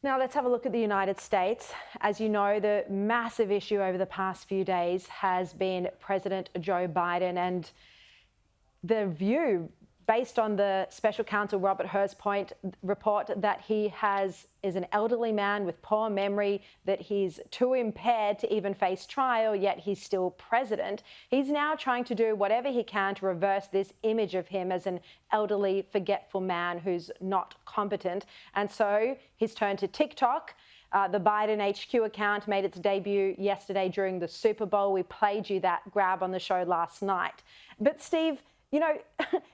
Now let's have a look at the United States. As you know, the massive issue over the past few days has been President Joe Biden and the view based on the special counsel Robert Hur's report that he is an elderly man with poor memory, that he's too impaired to even face trial, yet he's still president. He's now trying to do whatever he can to reverse this image of him as an elderly, forgetful man who's not competent. And so he's turned to TikTok. The bidenhq account made its debut yesterday during the Super Bowl. We played you that grab on the show last night. But Steve, you know,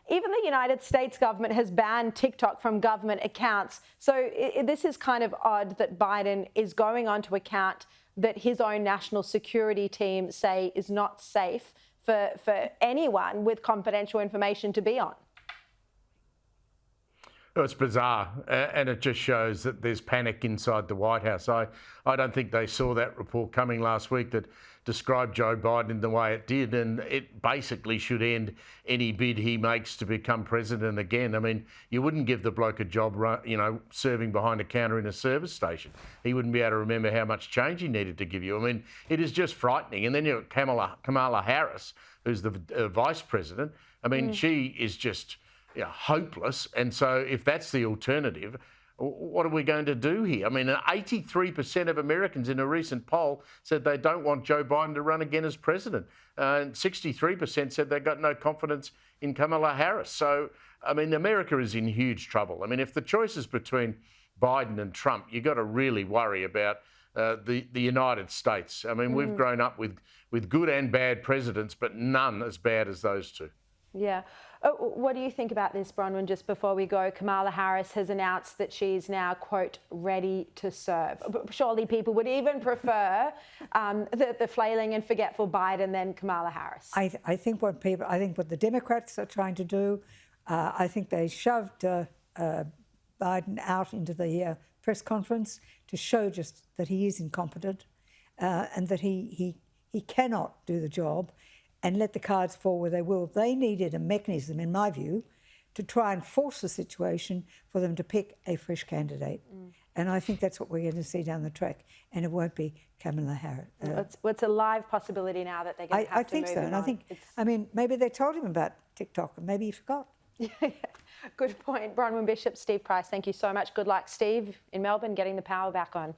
even the United States government has banned TikTok from government accounts. So this is kind of odd that Biden is going onto account that his own national security team say is not safe for anyone with confidential information to be on. Well, it's bizarre, and it just shows that there's panic inside the White House. I don't think they saw that report coming last week that described Joe Biden in the way it did, and it basically should end any bid he makes to become president again. I mean, you wouldn't give the bloke a job, you know, serving behind a counter in a service station. He wouldn't be able to remember how much change he needed to give you. I mean, it is just frightening. And then you've got Kamala Harris, who's the vice president. I mean, she is just hopeless. And so if that's the alternative, what are we going to do here? I mean, 83% of Americans in a recent poll said they don't want Joe Biden to run again as president. And 63% said they got no confidence in Kamala Harris. So, I mean, America is in huge trouble. I mean, if the choice is between Biden and Trump, you've got to really worry about the United States. I mean, we've grown up with good and bad presidents, but none as bad as those two. Yeah. What do you think about this, Bronwyn? Just before we go, Kamala Harris has announced that she's now, quote, ready to serve. Surely people would even prefer the flailing and forgetful Biden than Kamala Harris. I think what the Democrats are trying to do, I think they shoved Biden out into the press conference to show just that he is incompetent and that he cannot do the job, and let the cards fall where they will. They needed a mechanism, in my view, to try and force the situation for them to pick a fresh candidate. And I think that's what we're going to see down the track. And it won't be Kamala Harris. It's a live possibility now that they're going to have to move him on. I think, I mean, maybe they told him about TikTok and maybe he forgot. Good point. Bronwyn Bishop, Steve Price, thank you so much. Good luck, Steve, in Melbourne, getting the power back on.